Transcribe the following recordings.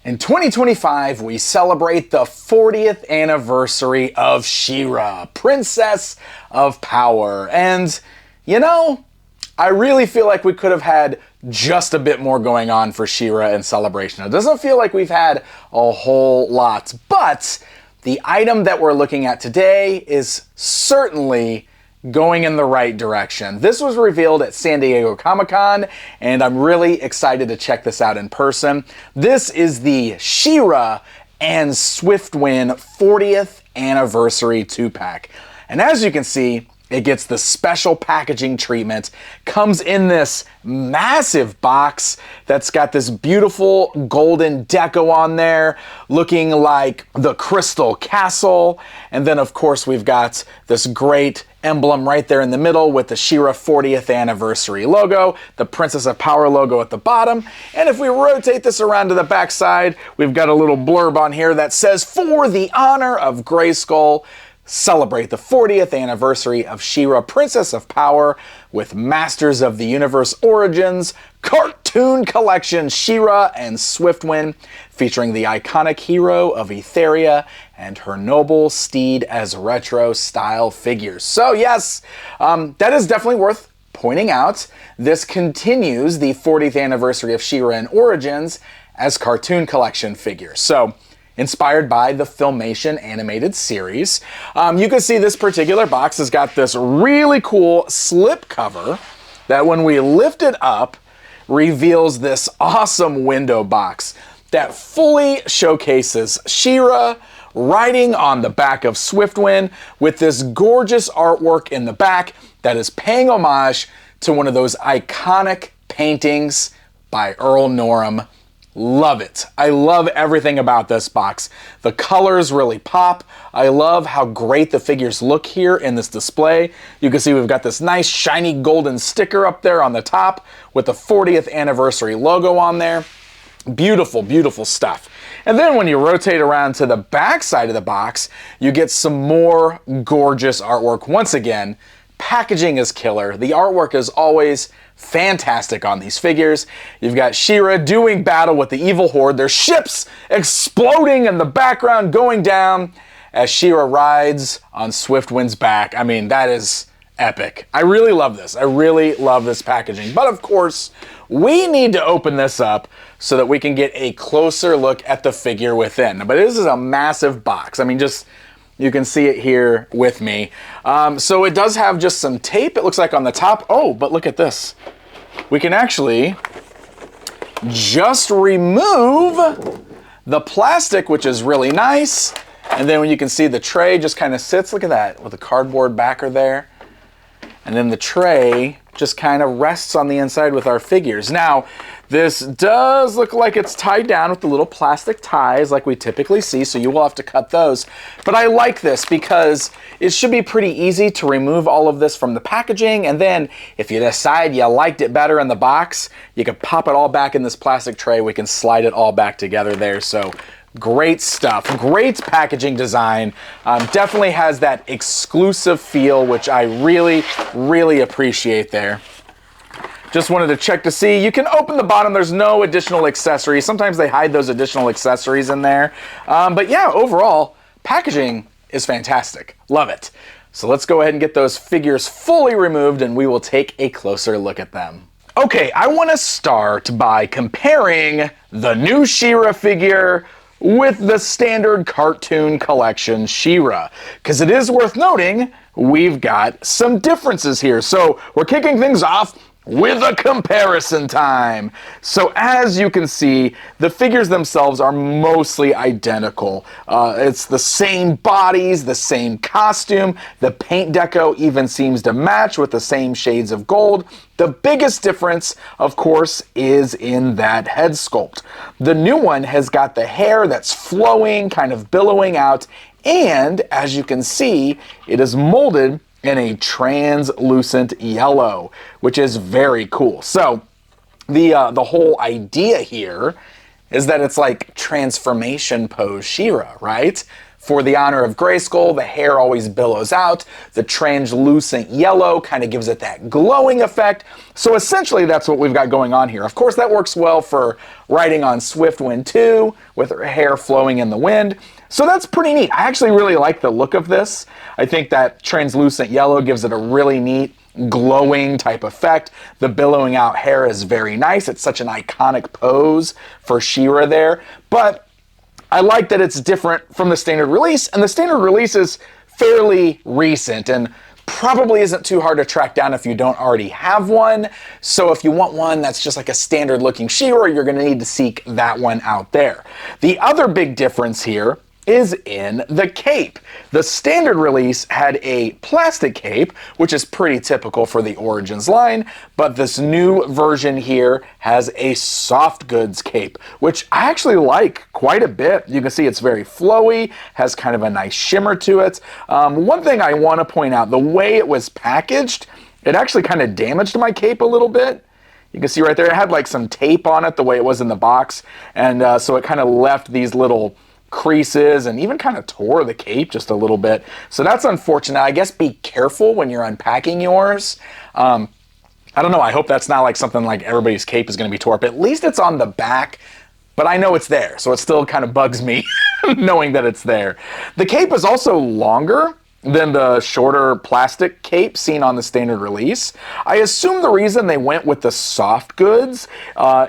In 2025, we celebrate the 40th anniversary of She-Ra, Princess of Power. And, you know, I really feel like we could have had just a bit more going on for She-Ra in celebration. It doesn't feel like we've had a whole lot, but the item that we're looking at today is certainly going in the right direction. This was revealed at San Diego Comic-Con, and I'm really excited to check this out in person. This is the She-Ra and Swiftwind 40th Anniversary 2-pack. And as you can see, it gets the special packaging treatment, comes in this massive box that's got this beautiful golden deco on there, looking like the Crystal Castle. And then of course we've got this great emblem right there in the middle with the She-Ra 40th Anniversary logo, the Princess of Power logo at the bottom. And if we rotate this around to the back side, we've got a little blurb on here that says, "For the honor of Grayskull, celebrate the 40th anniversary of She-Ra, Princess of Power with Masters of the Universe Origins Cartoon Collection She-Ra and Swiftwind, featuring the iconic hero of Etheria and her noble steed as retro style figures." So yes, that is definitely worth pointing out. This continues the 40th anniversary of She-Ra and Origins as cartoon collection figures. So inspired by the Filmation animated series. You can see this particular box has got this really cool slip cover that when we lift it up, reveals this awesome window box that fully showcases She-Ra riding on the back of Swiftwind with this gorgeous artwork in the back that is paying homage to one of those iconic paintings by Earl Norem. Love it. I love everything about this box. The colors really pop. I love how great the figures look here in this display. You can see we've got this nice shiny golden sticker up there on the top with the 40th anniversary logo on there. Beautiful, beautiful stuff. And then when you rotate around to the back side of the box, you get some more gorgeous artwork. Once again, packaging is killer. The artwork is always fantastic on these figures. You've got She-Ra doing battle with the evil horde. There's ships exploding in the background going down as She-Ra rides on Swiftwind's back. I mean, that is epic. I really love this. I really love this packaging. But of course, we need to open this up so that we can get a closer look at the figure within. But this is a massive box. I mean, just you can see it here with me. So it does have just some tape, it looks like, on the top. Oh, but look at this. We can actually just remove the plastic, which is really nice. And then when you can see the tray just kind of sits, look at that, with a cardboard backer there. And then the tray just kind of rests on the inside with our figures. Now, this does look like it's tied down with the little plastic ties like we typically see, so you will have to cut those. But I like this because it should be pretty easy to remove all of this from the packaging, and then if you decide you liked it better in the box, you can pop it all back in this plastic tray. We can slide it all back together there. So great stuff, great packaging design. Definitely has that exclusive feel, which I really, really appreciate there. Just wanted to check to see. You can open the bottom. There's no additional accessories. Sometimes they hide those additional accessories in there. But yeah, overall, packaging is fantastic. Love it. So let's go ahead and get those figures fully removed and we will take a closer look at them. Okay, I want to start by comparing the new She-Ra figure with the standard cartoon collection She-Ra, because it is worth noting we've got some differences here. So we're kicking things off with a comparison time. So as you can see, the figures themselves are mostly identical. It's the same bodies, the same costume. The paint deco even seems to match with the same shades of gold. The biggest difference, of course, is in that head sculpt. The new one has got the hair that's flowing, kind of billowing out, and as you can see, it is molded in a translucent yellow, which is very cool. So the whole idea here is that it's like transformation pose She-Ra, right? For the honor of Grayskull, the hair always billows out. The translucent yellow kind of gives it that glowing effect. So essentially that's what we've got going on here. Of course that works well for riding on Swiftwind 2 with her hair flowing in the wind. So that's pretty neat. I actually really like the look of this. I think that translucent yellow gives it a really neat glowing type effect. The billowing out hair is very nice. It's such an iconic pose for She-Ra there. But I like that it's different from the standard release, and the standard release is fairly recent and probably isn't too hard to track down if you don't already have one. So if you want one that's just like a standard looking She-Ra, you're going to need to seek that one out there. The other big difference here is in the cape. The standard release had a plastic cape, which is pretty typical for the Origins line, but this new version here has a soft goods cape, which I actually like quite a bit. You can see it's very flowy, has kind of a nice shimmer to it. One thing I want to point out, the way it was packaged, it actually kind of damaged my cape a little bit. You can see right there, it had like some tape on it the way it was in the box, and so it kind of left these little creases and even kind of tore the cape just a little bit. So that's unfortunate. I guess be careful when you're unpacking yours. I don't know. I hope that's not like something like everybody's cape is going to be tore up. At least it's on the back, but I know it's there. So it still kind of bugs me knowing that it's there. The cape is also longer than the shorter plastic cape seen on the standard release. I assume the reason they went with the soft goods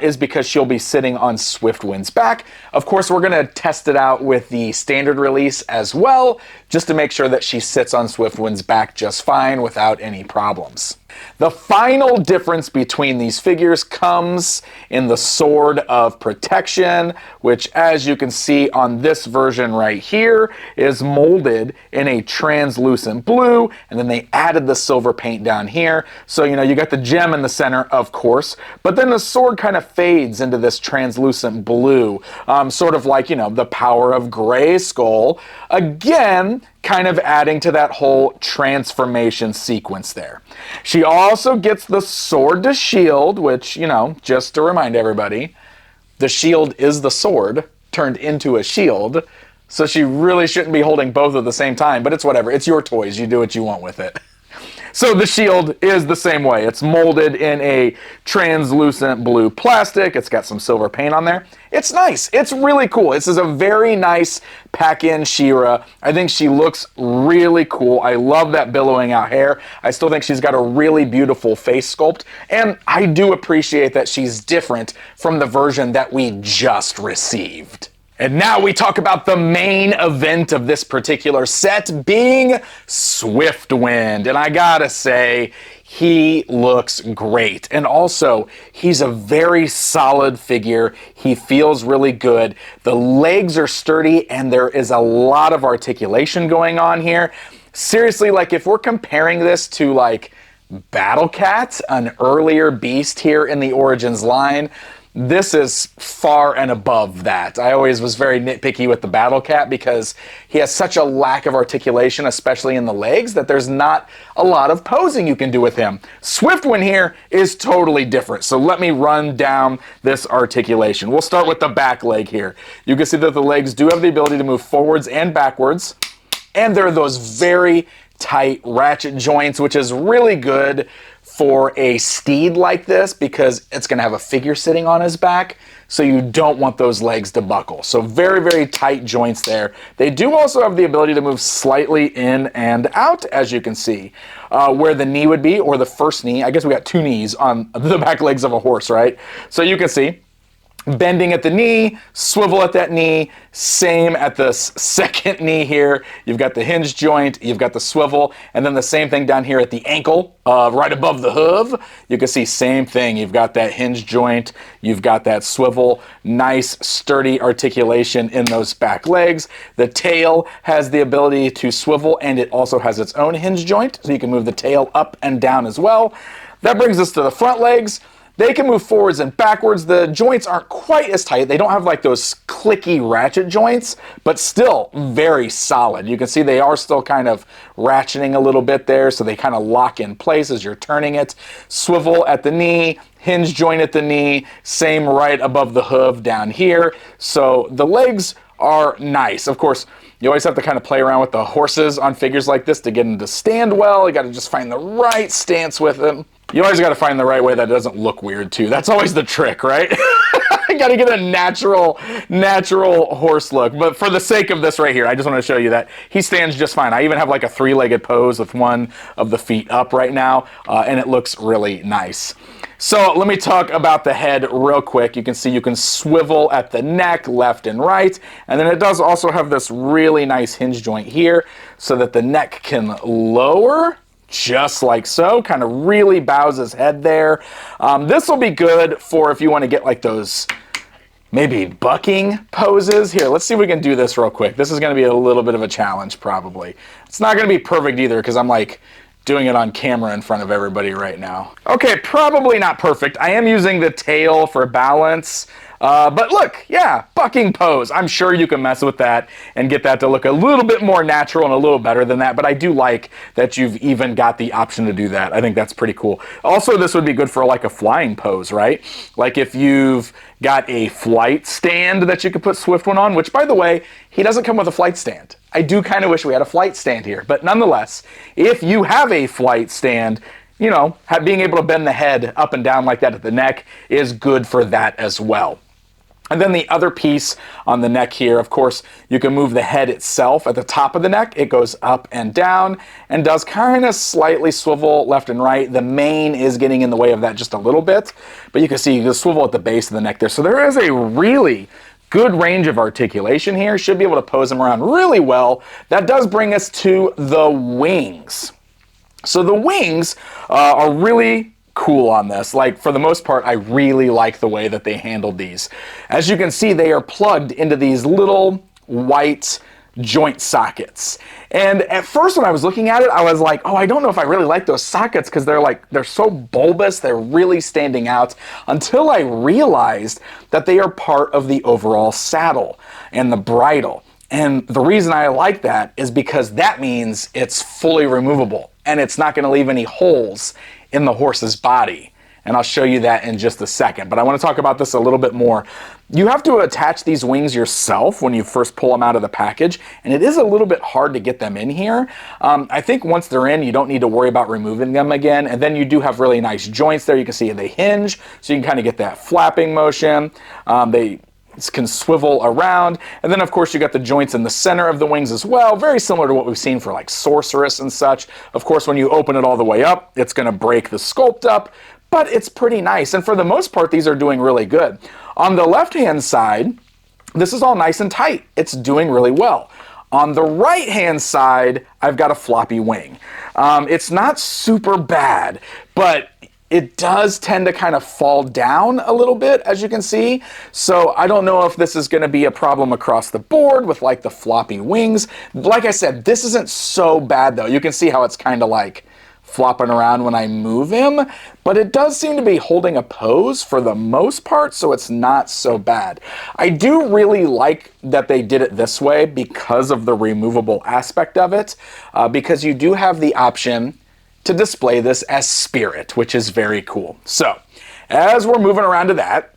is because she'll be sitting on Swiftwind's back. Of course, we're going to test it out with the standard release as well, just to make sure that she sits on Swiftwind's back just fine without any problems. The final difference between these figures comes in the Sword of Protection, which, as you can see on this version right here, is molded in a translucent blue, and then they added the silver paint down here. So, you know, you got the gem in the center, of course, but then the sword kind of fades into this translucent blue, sort of like, you know, the power of Grayskull. Again, kind of adding to that whole transformation sequence there. She also gets the sword to shield, which, you know, just to remind everybody, the shield is the sword turned into a shield, so she really shouldn't be holding both at the same time, but it's whatever. It's your toys. You do what you want with it. So the shield is the same way. It's molded in a translucent blue plastic. It's got some silver paint on there. It's nice. It's really cool. This is a very nice pack-in She-Ra. I think she looks really cool. I love that billowing out hair. I still think she's got a really beautiful face sculpt, and I do appreciate that she's different from the version that we just received. And now we talk about the main event of this particular set being Swiftwind. And I gotta say, he looks great. And also, he's a very solid figure. He feels really good. The legs are sturdy and there is a lot of articulation going on here. Seriously, like if we're comparing this to like Battle Cat, an earlier beast here in the Origins line, this is far and above that. I always was very nitpicky with the Battle Cat because he has such a lack of articulation, especially in the legs, that there's not a lot of posing you can do with him. Swiftwind here is totally different. So let me run down this articulation. We'll start with the back leg here. You can see that the legs do have the ability to move forwards and backwards, and there are those very tight ratchet joints, which is really good for a steed like this because it's going to have a figure sitting on his back, so you don't want those legs to buckle. So very, very tight joints there. They do also have the ability to move slightly in and out, as you can see. Where the knee would be, or the first knee, I guess we got two knees on the back legs of a horse, right? So you can see bending at the knee, swivel at that knee, same at the second knee here. You've got the hinge joint, you've got the swivel, and then the same thing down here at the ankle, right above the hoof. You can see same thing. You've got that hinge joint, you've got that swivel, nice sturdy articulation in those back legs. The tail has the ability to swivel, and it also has its own hinge joint, so you can move the tail up and down as well. That brings us to the front legs. They can move forwards and backwards. The joints aren't quite as tight. They don't have like those clicky ratchet joints, but still very solid. You can see they are still kind of ratcheting a little bit there, so they kind of lock in place as you're turning it. Swivel at the knee, hinge joint at the knee, same right above the hoof down here. So the legs are nice. Of course, you always have to kind of play around with the horses on figures like this to get them to stand well. You got to just find the right stance with them. You always got to find the right way that doesn't look weird too. That's always the trick, right? You got to get a natural horse look. But for the sake of this right here, I just want to show you that he stands just fine. I even have like a three-legged pose with one of the feet up right now, and it looks really nice. So let me talk about the head real quick. You can see you can swivel at the neck left and right, and then it does also have this really nice hinge joint here so that the neck can lower just like so, kind of really bows his head there. This will be good for if you want to get like those maybe bucking poses. Here, let's see if we can do this real quick. This is going to be a little bit of a challenge probably. It's not going to be perfect either because I'm like doing it on camera in front of everybody right now. Okay, probably not perfect. I am using the tail for balance. But look, yeah, bucking pose. I'm sure you can mess with that and get that to look a little bit more natural and a little better than that, but I do like that you've even got the option to do that. I think that's pretty cool. Also, this would be good for like a flying pose, right? Like if you've got a flight stand that you could put Swiftwind on, which by the way, he doesn't come with a flight stand. I do kind of wish we had a flight stand here, but nonetheless, if you have a flight stand, you know, being able to bend the head up and down like that at the neck is good for that as well. And then the other piece on the neck here, of course, you can move the head itself at the top of the neck. It goes up and down and does kind of slightly swivel left and right. The mane is getting in the way of that just a little bit, but you can see the swivel at the base of the neck there. So there is a really good range of articulation here. Should be able to pose him around really well. That does bring us to the wings. So the wings are really cool on this. Like for the most part, I really like the way that they handled these. As you can see, they are plugged into these little white joint sockets. And at first when I was looking at it, I was like, oh, I don't know if I really like those sockets because they're so bulbous, they're really standing out, until I realized that they are part of the overall saddle and the bridle. And the reason I like that is because that means it's fully removable and it's not going to leave any holes in the horse's body. And I'll show you that in just a second. But I want to talk about this a little bit more. You have to attach these wings yourself when you first pull them out of the package, and it is a little bit hard to get them in here. I think once they're in, you don't need to worry about removing them again. And then you do have really nice joints there. You can see they hinge, so you can kind of get that flapping motion. They can swivel around, and then of course you got the joints in the center of the wings as well, very similar to what we've seen for like Sorceress and such. Of course, when you open it all the way up, it's going to break the sculpt up, but it's pretty nice, and for the most part these are doing really good. On the left hand side, this is all nice and tight. It's doing really well. On the right hand side, I've got a floppy wing. It's not super bad, but it does tend to kind of fall down a little bit, as you can see. So I don't know if this is going to be a problem across the board with like the floppy wings. Like I said, this isn't so bad though. You can see how it's kind of like flopping around when I move him, but it does seem to be holding a pose for the most part, so it's not so bad. I do really like that they did it this way because of the removable aspect of it, because you do have the option to display this as Spirit, which is very cool. So, as we're moving around to that,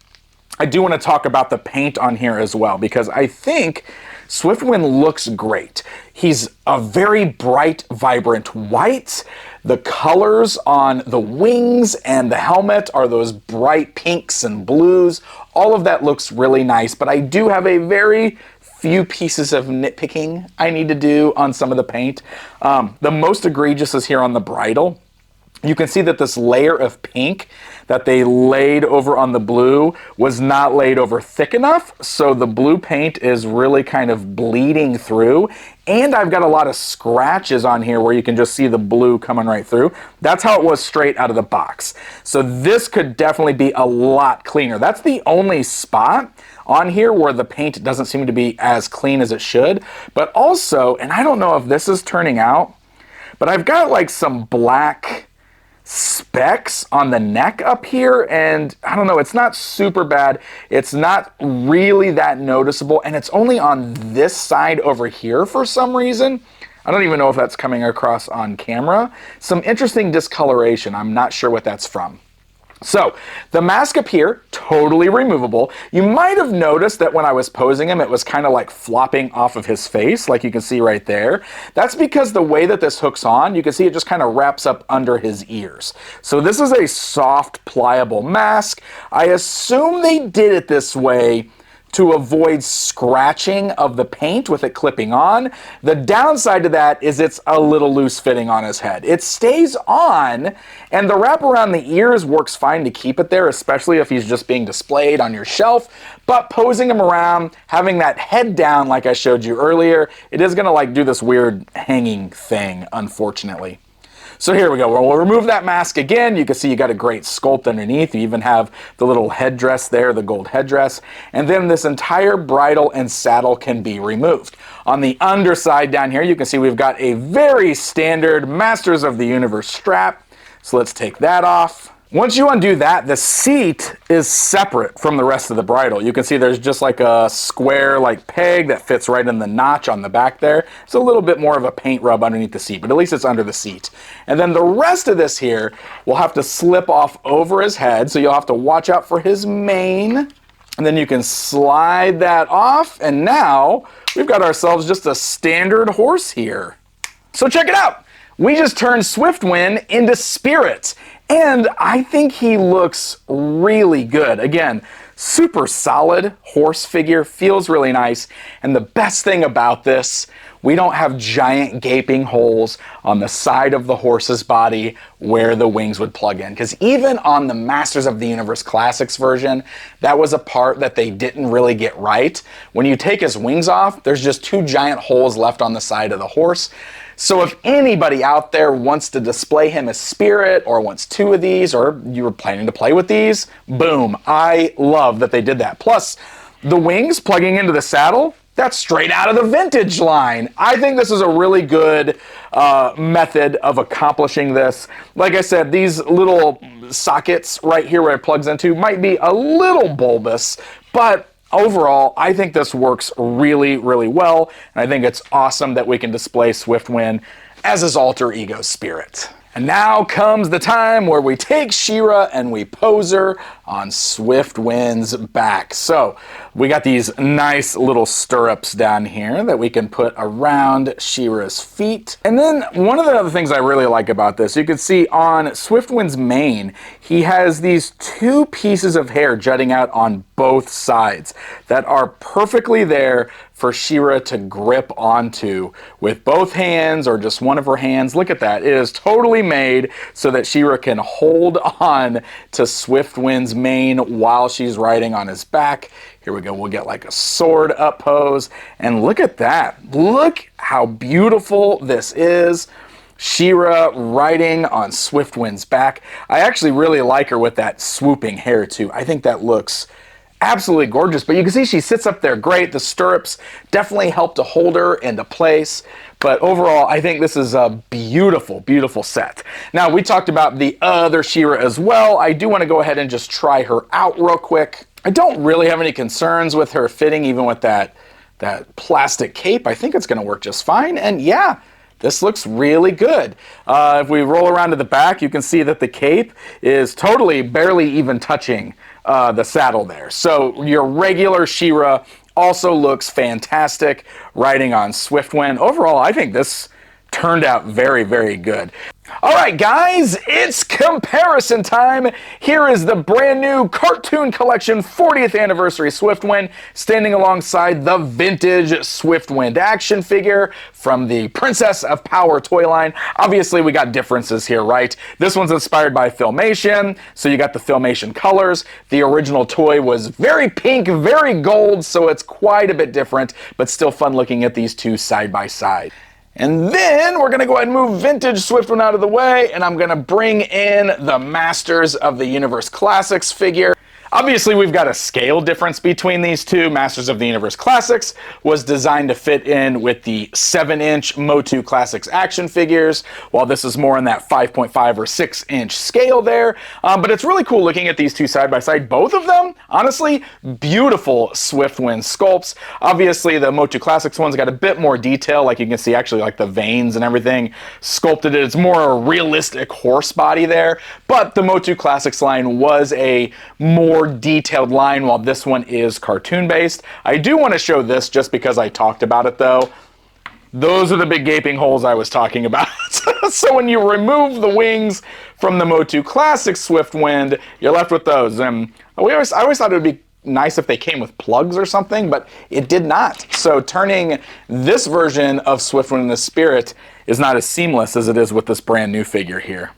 I do want to talk about the paint on here as well, because I think Swiftwind looks great. He's a very bright, vibrant white. The colors on the wings and the helmet are those bright pinks and blues. All of that looks really nice, but I do have a very few pieces of nitpicking I need to do on some of the paint. The most egregious is here on the bridle. You can see that this layer of pink that they laid over on the blue was not laid over thick enough, so the blue paint is really kind of bleeding through, and I've got a lot of scratches on here where you can just see the blue coming right through. That's how it was straight out of the box. So this could definitely be a lot cleaner. That's the only spot on here where the paint doesn't seem to be as clean as it should. But also, and I don't know if this is turning out, but I've got like some black specks on the neck up here, and I don't know, it's not super bad. It's not really that noticeable, and it's only on this side over here for some reason. I don't even know if that's coming across on camera. Some interesting discoloration. I'm not sure what that's from. So the mask up here, totally removable. You might have noticed that when I was posing him, it was kind of like flopping off of his face, like you can see right there. That's because the way that this hooks on, you can see it just kind of wraps up under his ears. So this is a soft, pliable mask. I assume they did it this way to avoid scratching of the paint with it clipping on. The downside to that is it's a little loose fitting on his head. It stays on, and the wrap around the ears works fine to keep it there, especially if he's just being displayed on your shelf. But posing him around, having that head down like I showed you earlier, it is gonna like do this weird hanging thing, unfortunately. So here we go. We'll remove that mask again. You can see you got a great sculpt underneath. You even have the little headdress there, the gold headdress. And then this entire bridle and saddle can be removed. On the underside down here, you can see we've got a very standard Masters of the Universe strap. So let's take that off. Once you undo that, the seat is separate from the rest of the bridle. You can see there's just like a square like peg that fits right in the notch on the back there. It's a little bit more of a paint rub underneath the seat, but at least it's under the seat. And then the rest of this here will have to slip off over his head, so you'll have to watch out for his mane. And then you can slide that off, and now we've got ourselves just a standard horse here. So check it out. We just turned Swiftwind into Spirit. And I think he looks really good. Again, super solid horse figure, feels really nice. And the best thing about this, we don't have giant gaping holes on the side of the horse's body where the wings would plug in. Because even on the Masters of the Universe Classics version, that was a part that they didn't really get right. When you take his wings off, there's just two giant holes left on the side of the horse. So if anybody out there wants to display him as Spirit, or wants two of these, or you were planning to play with these, boom. I love that they did that. Plus, the wings plugging into the saddle, that's straight out of the vintage line. I think this is a really good method of accomplishing this. Like I said, these little sockets right here where it plugs into might be a little bulbous, but overall, I think this works really, really well, and I think it's awesome that we can display Swiftwind as his alter ego Spirit. And now comes the time where we take She-Ra and we pose her on Swiftwind's back. So we got these nice little stirrups down here that we can put around She-Ra's feet. And then one of the other things I really like about this, you can see on Swiftwind's mane, he has these two pieces of hair jutting out on both sides that are perfectly there for She-Ra to grip onto with both hands or just one of her hands. Look at that. It is totally made so that She-Ra can hold on to Swiftwind's mane while she's riding on his back. Here we go. We'll get like a sword up pose. And look at that. Look how beautiful this is. She-Ra riding on Swiftwind's back. I actually really like her with that swooping hair too. I think that looks absolutely gorgeous, but you can see she sits up there great. The stirrups definitely help to hold her into place, but overall I think this is a beautiful, beautiful set. Now, we talked about the other She-Ra as well. I do want to go ahead and just try her out real quick. I don't really have any concerns with her fitting, even with that plastic cape. I think it's going to work just fine, and yeah, this looks really good. If we roll around to the back, you can see that the cape is totally barely even touching the saddle there. So your regular She-Ra also looks fantastic riding on Swiftwind. Overall, I think this turned out very, very good. All right, guys, it's comparison time. Here is the brand new Cartoon Collection 40th Anniversary Swiftwind standing alongside the vintage Swiftwind action figure from the Princess of Power toy line. Obviously, we got differences here, right? This one's inspired by Filmation, so you got the Filmation colors. The original toy was very pink, very gold, so it's quite a bit different, but still fun looking at these two side by side. And then we're going to go ahead and move vintage Swiftwind out of the way, and I'm going to bring in the Masters of the Universe Classics figure. Obviously, we've got a scale difference between these two. Masters of the Universe Classics was designed to fit in with the 7-inch Motu Classics action figures, while this is more in that 5.5 or 6-inch scale there. But it's really cool looking at these two side by side. Both of them, honestly, beautiful Swiftwind sculpts. Obviously, the Motu Classics one's got a bit more detail, like you can see actually like the veins and everything sculpted. It's more a realistic horse body there, but the Motu Classics line was a more detailed line, while this one is cartoon based. I do want to show this just because I talked about it though. Those are the big gaping holes I was talking about. So when you remove the wings from the Motu Classic Swiftwind, you're left with those. And I always thought it would be nice if they came with plugs or something, but it did not. So turning this version of Swiftwind into Spirit is not as seamless as it is with this brand new figure here.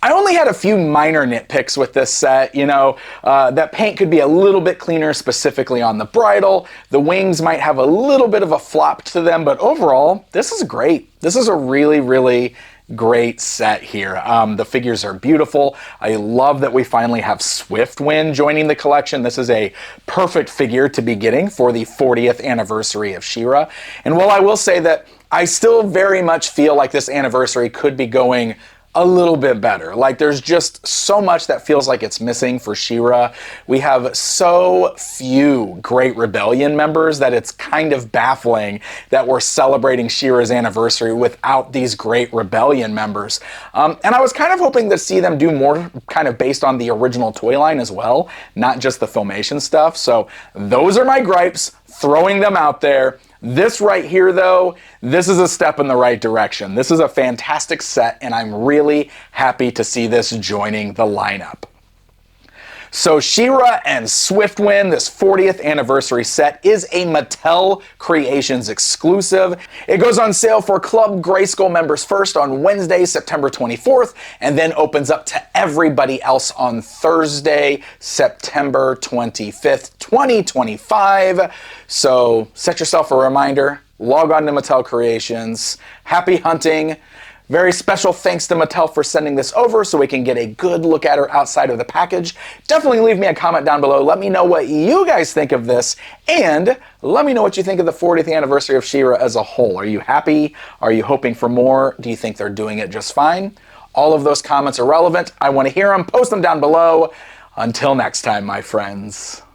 I only had a few minor nitpicks with this set. You know, that paint could be a little bit cleaner, specifically on the bridle. The wings might have a little bit of a flop to them, but overall, this is great. This is a really, really great set here. The figures are beautiful. I love that we finally have Swiftwind joining the collection. This is a perfect figure to be getting for the 40th anniversary of She-Ra. And while I will say that I still very much feel like this anniversary could be going a little bit better. Like, there's just so much that feels like it's missing for She-Ra. We have so few Great Rebellion members that it's kind of baffling that we're celebrating She-Ra's anniversary without these Great Rebellion members. And I was kind of hoping to see them do more kind of based on the original toy line as well, not just the Filmation stuff. So those are my gripes, throwing them out there. This right here, though, this is a step in the right direction. This is a fantastic set, and I'm really happy to see this joining the lineup. So She-Ra and Swiftwind, this 40th anniversary set, is a Mattel Creations exclusive. It goes on sale for Club Grayskull members first on Wednesday, September 24th, and then opens up to everybody else on Thursday, September 25th, 2025. So set yourself a reminder, log on to Mattel Creations. Happy hunting. Very special thanks to Mattel for sending this over so we can get a good look at her outside of the package. Definitely leave me a comment down below. Let me know what you guys think of this, and let me know what you think of the 40th anniversary of She-Ra as a whole. Are you happy? Are you hoping for more? Do you think they're doing it just fine? All of those comments are relevant. I want to hear them. Post them down below. Until next time, my friends.